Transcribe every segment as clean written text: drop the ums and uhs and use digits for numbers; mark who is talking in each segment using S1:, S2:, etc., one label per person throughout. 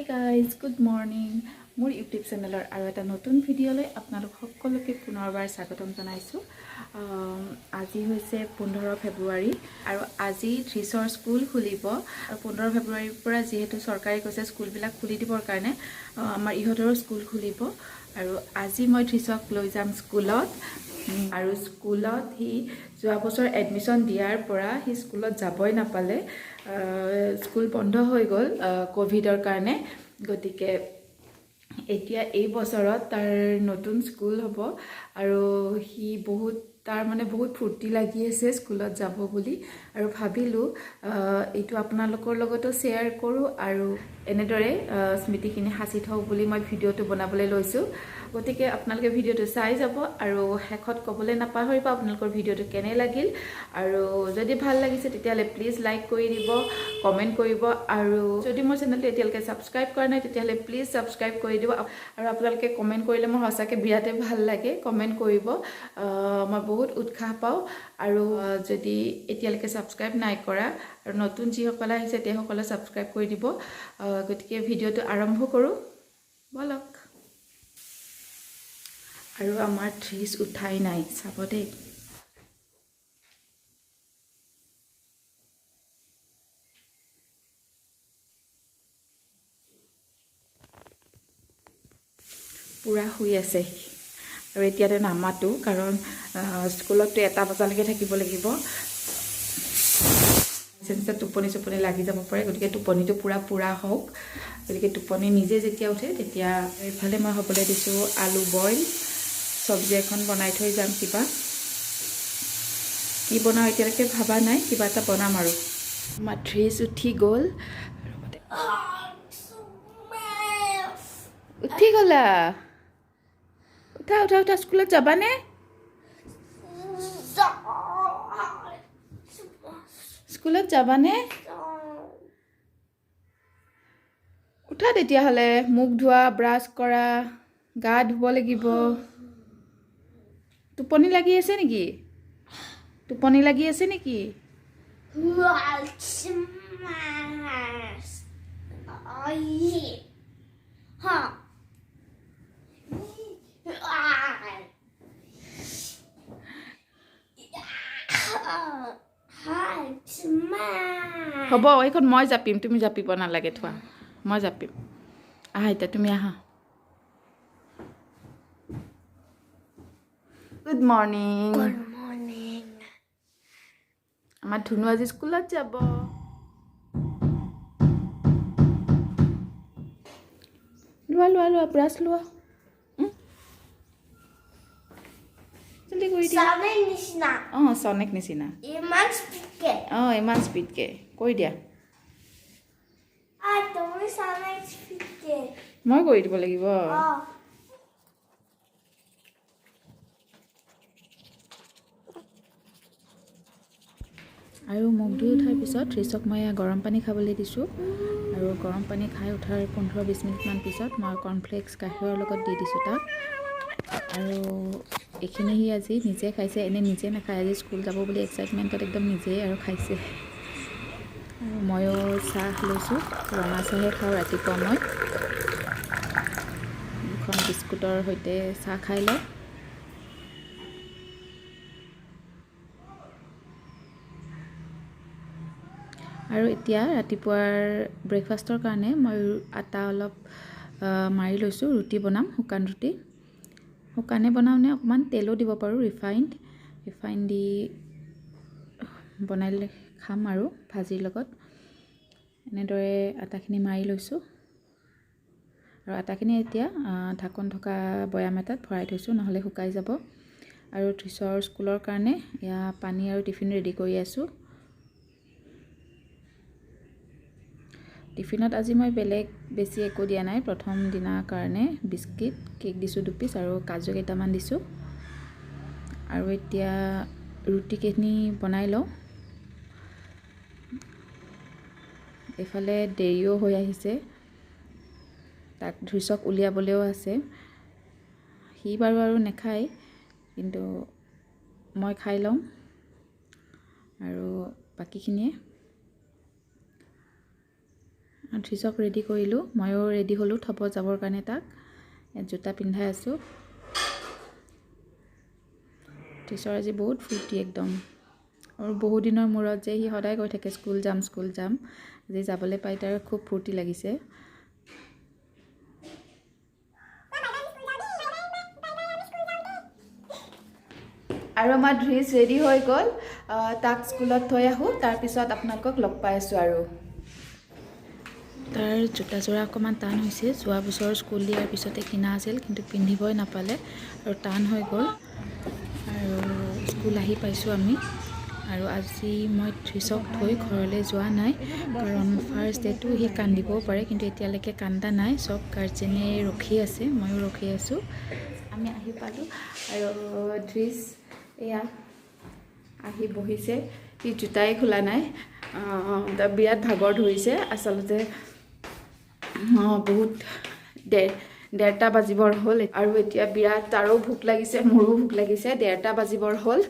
S1: Hey guys, good morning. মোৰ YouTube চেনেলৰ আৰু এটা নতুন ভিডিঅ'লৈ আপোনালোক সকলোকে পুনৰবাৰ স্বাগতম জনাইছো। আজি হৈছে 15 ফেব্ৰুৱাৰী আৰু আজি ধৃষৰ স্কুল খুলিব আৰু 15 ফেব্ৰুৱাৰীৰ পৰা যেহেতু চৰকাৰে কৈছে স্কুলবিলাক খুলি দিবৰ কাৰণে আমাৰ ইহঁতৰো স্কুল খুলিব আৰু আজি মই ধৃষক লৈ যাম স্কুলত আৰু স্কুলত হি যোৱা বছৰ এডমিশন দিয়াৰ পৰা হি স্কুলত যাবই নাপালে স্কুল বন্ধ হৈ গ'ল কোভিডৰ কাৰণে গতিকে এতিয়া এই বছৰত তাৰ নতুন স্কুল হ'ব আৰু হি বহুত তাৰ মানে বহুত ফূৰ্তি লাগি আছে স্কুলত যাব বুলি আৰু ভাবিলো এইটো আপোনালোকৰ লগতো শেয়াৰ কৰো আৰু এনেদৰে স্মৃতিখিনি হাসি থওঁ বুলি মই ভিডিঅটো বনাবলৈ লৈছো গতিকে আপোনালোকে ভিডিঅটো চাই যাব আৰু হেকত কবলৈ নাপাহৰিব আপোনালোকৰ ভিডিঅটো কেনে লাগিল আৰু যদি ভাল লাগিছে তেতিয়ালে প্লিজ লাইক কৰি দিব কমেন্ট কৰিব আৰু যদি মোৰ চেনেলটো এতিয়ালৈকে সাবস্ক্ৰাইব কৰা নাই তেতিয়ালে প্লিজ সাবস্ক্ৰাইব কৰি দিব আৰু আপোনালোকে কমেন্ট কৰিলে মোৰ সঁচাকে বিৰাতে ভাল লাগে কমেন্ট কৰিব মই বহুত উৎসাহ পাওঁ আৰু যদি এতিয়ালৈকে সাবস্ক্ৰাইব নাই কৰা আৰু নতুন যিসকল আহিছে তেসকলে সাবস্ক্ৰাইব কৰি দিব গতিকে ভিডিঅটো আৰম্ভ কৰো বলক আৰু আমাৰ ধৃষ উঠাই নাই চাব দেই পুৰা শুই আছে আৰু এতিয়াতে নামাতো কাৰণ স্কুলত 1টা বজালৈকে থাকিব লাগিব সেনসে টোপনি লাগি যাব পাৰে গতিকে টোপনিটো পুৰা হওক গতিকে টোপনি নিজে যেতিয়া উঠে তেতিয়া এফালে মই হ'বলৈ দিছো আলু বইল সবজি এখন বনাই থৈ যাম কিবা কি বনাও এতিয়ালৈকে ভাবা নাই কিবা এটা বনাম আৰু মাত্ৰিস উঠি গ'ল উঠি গলা উঠা স্কুলত যাবা নে স্কুলত যাবা নে উঠা তেতিয়া হলে মুখ ধোৱা ব্ৰাশ কৰা গা ধুব লাগিব টোপনি লাগি আছে নেকি হ'ব এইখন মই জাপিম তুমি জাপিব নালাগে থোৱা মই জাপিম আহা এতিয়া তুমি আহা গুড মৰ্নিং আমাৰ ধুনু আজি স্কুলত যাব লোৱা ব্ৰাছ লোৱা জলদি কৰি দিয়া সনেক নিচিনা ইমান স্পীডকে কৈ দিয়া মই কৰি দিব লাগিব আৰু মুখ ধুই উঠাৰ পিছত ধৃষক মই গৰম পানী খাবলৈ দিছোঁ আৰু গৰম পানী খাই উঠাৰ 15-20 মিনিটমান পিছত মই কৰ্ণফ্লেক্স গাখীৰৰ লগত দি দিছোঁ তাক আৰু এইখিনি হি আজি নিজে খাইছে এনে নিজে নাখায় আজি স্কুল যাব বুলি এক্সাইটমেণ্টত একদম নিজে আৰু খাইছে আৰু ময়ো চাহ লৈছোঁ ৰঙা চাহে খাওঁ ৰাতিপুৱা মই এখন বিস্কুটৰ সৈতে চাহ খাই লওঁ আৰু এতিয়া ৰাতিপুৱাৰ ব্ৰেকফাষ্টৰ কাৰণে মই আটা অলপ মাৰি লৈছোঁ ৰুটি বনাম শুকান ৰুটি শুকানে বনাওনে অকমান তেলো দিব পাৰো ৰিফাইন দি বনাইলে খাম আৰু ভাজিৰ লগত এনেদৰে আটাখিনি মাৰি লৈছোঁ আৰু আটাখিনি এতিয়া ঢাকন থকা বয়াম এটাত ভৰাই থৈছোঁ নহলে শুকাই যাব আৰু ধৃষৰ স্কুলৰ কাৰণে ইয়া পানী আৰু টিফিন ৰেডি কৰি আছোঁ টিফিনত আজি মই বেলেগ বেছি একো দিয়া নাই প্ৰথম দিনাৰ কাৰণে বিস্কিট কেক দিছোঁ 2 পিচ আৰু কাজু কেইটামান দিছোঁ আৰু এতিয়া ৰুটিখিনি বনাই লওঁ এফালে দেৰিও হৈ আহিছে তাক ধৃষক উলিয়াবলৈও আছে হি বাৰু আৰু নেখায় কিন্তু মই খাই লওঁ আৰু বাকিখিনিয়ে ধৃষক ৰেডি কৰিলোঁ, ময়ো ৰেডি হ'লোঁ থ'ব যাবৰ কাৰণে তাক। জোতা পিন্ধাই আছোঁ। ধৃষৰ আজি বহুত ফূৰ্তি একদম, আৰু বহুত দিনৰ মূৰত যে সি সদায় কৈ থাকে স্কুল যাম স্কুল যাম, আজি যাবলৈ পাই তাৰ খুব ফূৰ্তি লাগিছে। আৰু আমাৰ ধৃষ ৰেডি হৈ গ'ল, তাক স্কুলত থৈ আহোঁ, তাৰপিছত আপোনালোকক লগ পাই আছোঁ। আৰু তাৰ জোতাযোৰা অকণমান টান হৈছে, যোৱা বছৰ স্কুল দিয়াৰ পিছতে কিনা আছিল, কিন্তু পিন্ধিবই নাপালে আৰু টান হৈ গ'ল। আৰু স্কুল আহি পাইছোঁ আমি। আৰু আজি মই ধৃষক থৈ ঘৰলৈ যোৱা নাই, কাৰণ ফাৰ্ষ্ট ডেটো সি কান্দিবও পাৰে, কিন্তু এতিয়ালৈকে কান্দা নাই। চব গাৰ্জেনে ৰখি আছে, ময়ো ৰখি আছোঁ। আমি আহি পালোঁ আৰু ধৃষ এয়া আহি বহিছে, সি জোতাই খোলা নাই, বিৰাট ভাগৰ ধৰিছে। আচলতে বহুত ডেৰটা বাজিবৰ হ'ল, আৰু এতিয়া বিৰাট তাৰো ভোক লাগিছে, মোৰো ভোক লাগিছে। 1:30 বাজিবৰ হ'ল,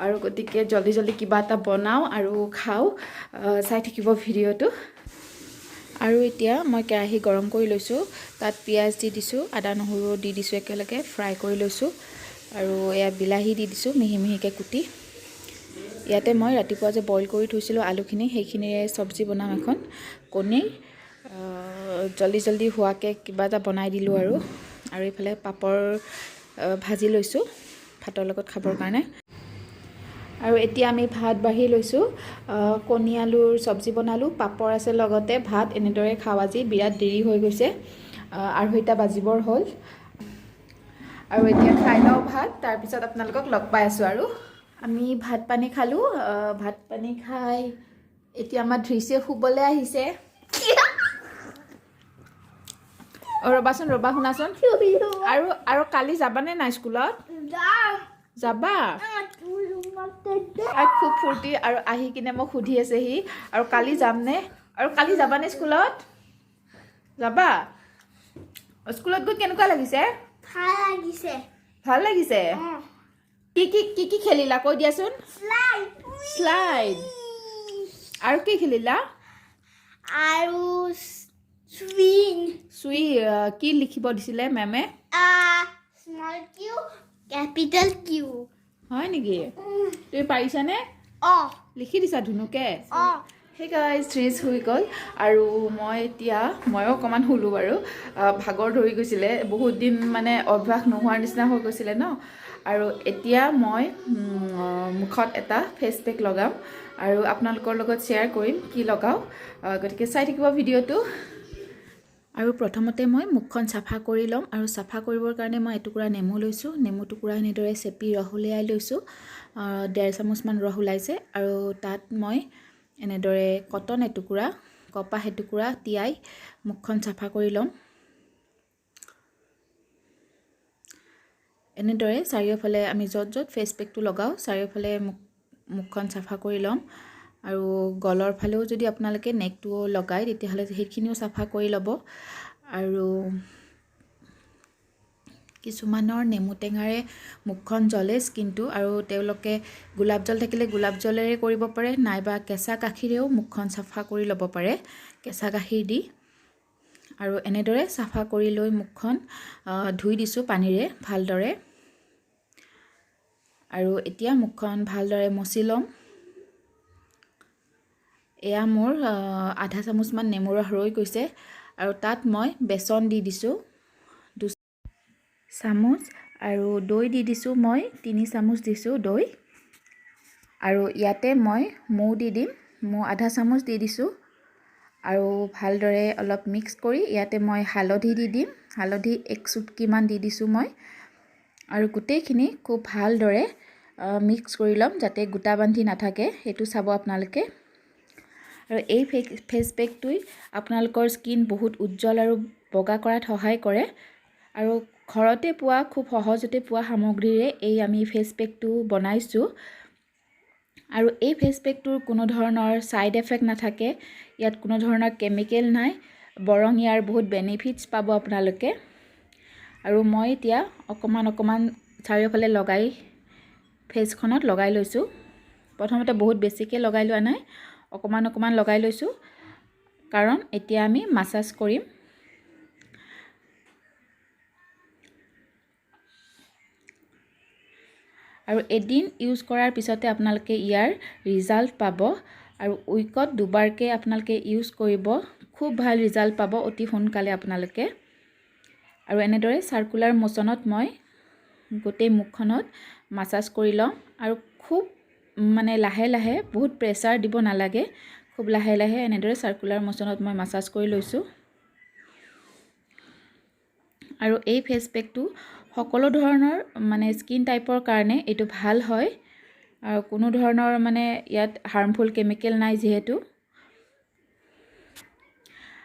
S1: আৰু গতিকে জলদি জলদি কিবা এটা বনাওঁ আৰু খাওঁ। চাই থাকিব ভিডিঅ'টো। আৰু এতিয়া মই কেৰাহী গৰম কৰি লৈছোঁ, তাত পিঁয়াজ দি দিছোঁ, আদা নহৰু দি দিছোঁ, একেলগে ফ্ৰাই কৰি লৈছোঁ। আৰু এয়া বিলাহী দি দিছোঁ মিহি মিহিকৈ কুটি। ইয়াতে মই ৰাতিপুৱা যে বইল কৰি থৈছিলোঁ আলুখিনি, সেইখিনিৰে চব্জি বনাম এখন, কণীৰ। জলদি জলদি হোৱাকৈ কিবা এটা বনাই দিলোঁ। আৰু এইফালে পাপৰ ভাজি লৈছোঁ ভাতৰ লগত খাবৰ কাৰণে। আৰু এতিয়া আমি ভাত বাঢ়ি লৈছোঁ। কণী আলুৰ চব্জি বনালোঁ, পাপৰ আছে লগতে, ভাত এনেদৰে খাওঁ আজি। বিৰাট দেৰি হৈ গৈছে, 2:30 বাজিবৰ হ'ল। আৰু এতিয়া খাই লওঁ ভাত, তাৰপিছত আপোনালোকক লগ পাই আছোঁ। আৰু আমি ভাত পানী খালোঁ। ভাত পানী খাই এতিয়া আমাৰ ধৃষে শুবলৈ আহিছে। ৰ'বাচোন, ৰ'বা, শুনাচোন। আৰু কালি যাবানে নাই স্কুলত? যাবা? খুব ফূৰ্তি। আৰু আহি কিনে মোক সুধি আছে সি, আৰু কালি যামনে? আৰু কালি যাবানে স্কুলত? যাবা? স্কুলত গৈ কেনেকুৱা লাগিছে? ভাল লাগিছে। কি কি খেলিলা কৈ দিয়াচোন। শ্লাইড। আৰু কি খেলিলা?
S2: আৰু
S1: কি লিখিব দিছিলে মেমে?
S2: Small Q capital Q.
S1: হয় নেকি? তুমি পাৰিছানে? লিখি দিছা ধুনুকে? সেই গাইজ, ধৃষ শুই গ'ল, আৰু ময়ো অকণমান শুলোঁ বাৰু। ভাগৰ ধৰি গৈছিলে, বহুত দিন মানে অভ্যাস নোহোৱাৰ নিচিনা হৈ গৈছিলে ন। আৰু এতিয়া মই মুখত এটা ফেচ পেক লগাম, আৰু আপোনালোকৰ লগত শ্বেয়াৰ কৰিম কি লগাওঁ। গতিকে চাই থাকিব ভিডিঅ'টো। আৰু প্ৰথমতে মই মুখখন চাফা কৰি ল'ম, আৰু চাফা কৰিবৰ কাৰণে মই এটুকুৰা নেমু লৈছোঁ। নেমু টুকুৰা এনেদৰে চেপি ৰস উলিয়াই লৈছোঁ। 1.5 চামুচমান ৰস ওলাইছে, আৰু তাত মই এনেদৰে কটন এটুকুৰা, কপাহ এটুকুৰা তিয়াই মুখখন চাফা কৰি ল'ম। এনেদৰে চাৰিওফালে আমি য'ত য'ত ফেচ পেকটো লগাওঁ, চাৰিওফালে মুখখন চাফা কৰি ল'ম। আৰু গলৰ ফালেও যদি আপোনালোকে নেকটো লগায়, তেতিয়াহ'লে সেইখিনিও চাফা কৰি ল'ব। আৰু কিছুমানৰ নেমু টেঙাৰে মুখখন জ্বলে স্কিনটো, আৰু তেওঁলোকে গোলাপ জল থাকিলে গোলাপ জলেৰে কৰিব পাৰে, নাইবা কেঁচা গাখীৰেও মুখখন চাফা কৰি ল'ব পাৰে, কেঁচা গাখীৰ দি। আৰু এনেদৰে চাফা কৰি লৈ মুখখন ধুই দিছোঁ পানীৰে ভালদৰে। আৰু এতিয়া মুখখন ভালদৰে মচি ল'ম। এয়া মোৰ 1/2 চামুচমান নেমু ৰস ৰৈ গৈছে, আৰু তাত মই বেচন দি দিছোঁ 2 চামুচ, আৰু দৈ দি দিছোঁ মই 3 চামুচ দিছোঁ দৈ। আৰু ইয়াতে মই মৌ দি দিম, মৌ 1/2 চামুচ দি দিছোঁ। আৰু ভালদৰে অলপ মিক্স কৰি ইয়াতে মই হালধি দি দিম, হালধি 1 চুটকিমান দি দিছোঁ মই। আৰু গোটেইখিনি খুব ভালদৰে মিক্স কৰি ল'ম, যাতে গোটা বান্ধি নাথাকে, সেইটো চাব আপোনালোকে। আৰু এই ফেচ পেকটোৱে আপোনালোকৰ স্কিন বহুত উজ্জ্বল আৰু বগা কৰাত সহায় কৰে। আৰু ঘৰতে পোৱা, খুব সহজতে পোৱা সামগ্ৰীৰে এই আমি ফেচ পেকটো বনাইছোঁ। আৰু এই ফেচ পেকটোৰ কোনো ধৰণৰ ছাইড এফেক্ট নাথাকে, ইয়াত কোনো ধৰণৰ কেমিকেল নাই, বৰং ইয়াৰ বহুত বেনিফিটছ পাব আপোনালোকে। আৰু মই এতিয়া অকণমান চাৰিওফালে ফেচখনত লগাই লৈছোঁ। প্ৰথমতে বহুত বেছিকৈ লগাই লোৱা নাই, অকণমান লগাই লৈছোঁ। কাৰণ এতিয়া আমি মাসাজ কৰিম আৰু এদিন ইউজ কৰাৰ পিছতে আপোনালোকে ইয়াৰ ৰিজাল্ট পাব আৰু উইকত দুবাৰকে আপোনালোকে ইউজ কৰিব খুব ভাল ৰিজাল্ট পাব অতি সোনকালে আপোনালোকে আৰু এনেদৰে সাৰ্কুলাৰ মোচনত মই গোটেই মুখখনত মাসাজ কৰি লম আৰু খুব মানে লাহে লাহে বহুত প্ৰেসাৰ দিব নালাগে খুব লাহে লাহে এনেদৰে সাৰ্কুলাৰ মোচনত মই মাসাজ কৰি লৈছো আৰু এই ফেস পেকটো সকলো ধৰণৰ মানে স্কিন টাইপৰ কাৰণে এটো ভাল হয় আৰু কোনো ধৰণৰ মানে ইয়াত হাৰ্মফুল কেমিকেল নাই যেহেতু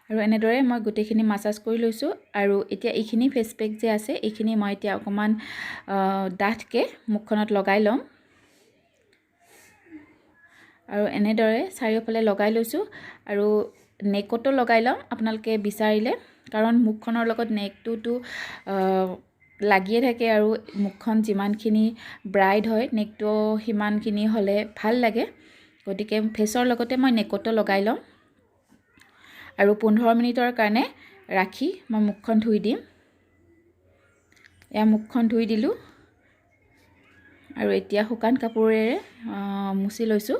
S1: আৰু এনেদৰে মই গোটেইখিনি মাসাজ কৰি লৈছো আৰু এতিয়া এইখিনি ফেস পেক যে আছে এইখিনি মই এতিয়া অকমান ডাঠকে মুখখনত লগাই লম আৰু এনেদৰে চাৰিওফালে লগাই লৈছো আৰু নেকটো লগাই লম আপোনালোকে বিচাৰিলে কাৰণ মুখখনৰ লগত নেকটো লাগিয়ে থাকে আৰু মুখখন যিমানখিনি ব্ৰাইট হয় নেকটো হিমানখিনি হলে ভাল লাগে গতিকে ফেসৰ লগতে মই নেকটো লগাই লম আৰু 15 মিনিটৰ কাৰণে ৰাখি মই মুখখন ধুই দিম এয়া মুখখন ধুই দিলো আৰু এতিয়া শুকান কাপোৰেৰে মুছি লৈছো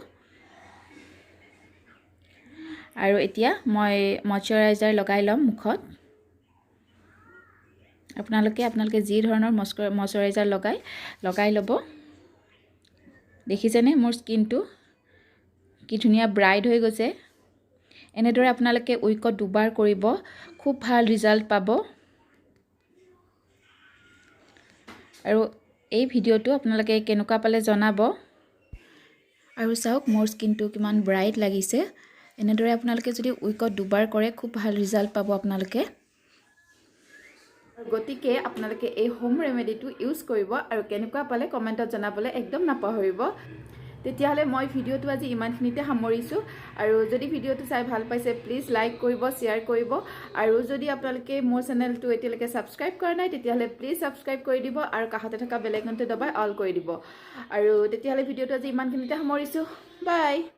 S1: আৰু এতিয়া মই ময়শ্চাৰাইজাৰ লগাই লম মুখত আপোনালোকে যি ধৰণৰ ময়শ্চাৰাইজাৰ লগাই লব দেখিছেনে মোৰ স্কিনটো কি ধুনিয়া ব্ৰাইট হৈ গৈছে এনেদৰে আপোনালোকে উইকত দুবাৰ কৰিব খুব ভাল ৰিজাল্ট পাব আৰু এই ভিডিওটো আপোনালোকে কেনেকুৱা পালে জনাব আৰু চাওক মোৰ স্কিনটো কিমান ব্ৰাইট লাগিছে এনেদৰে আপোনালোকে যদি উইকত দুবাৰ কৰে খুব ভাল ৰিজাল্ট পাব আপোনালোকে গতিকে আপোনালোকে এই হোম ৰেমেডিটো ইউজ কৰিব আৰু কেনেকুৱা পালে কমেন্টত জনাবলৈ একদম নাপাহৰিব তেতিয়াহলে মই ভিডিওটো আজি ইমানখিনিতে সামৰিছো আৰু যদি ভিডিওটো চাই ভাল পাইছে প্লিজ লাইক কৰিব শেয়াৰ কৰিব আৰু যদি আপোনালোকে মোৰ চেনেলটো এতিয়ালৈকে সাবস্ক্ৰাইব কৰা নাই তেতিয়াহলে প্লিজ সাবস্ক্ৰাইব কৰি দিব আৰু কাষতে থকা বেল আইকনটো দবাই অল কৰি দিব আৰু তেতিয়াহলে ভিডিওটো আজি ইমানখিনিতে সামৰিছো বাই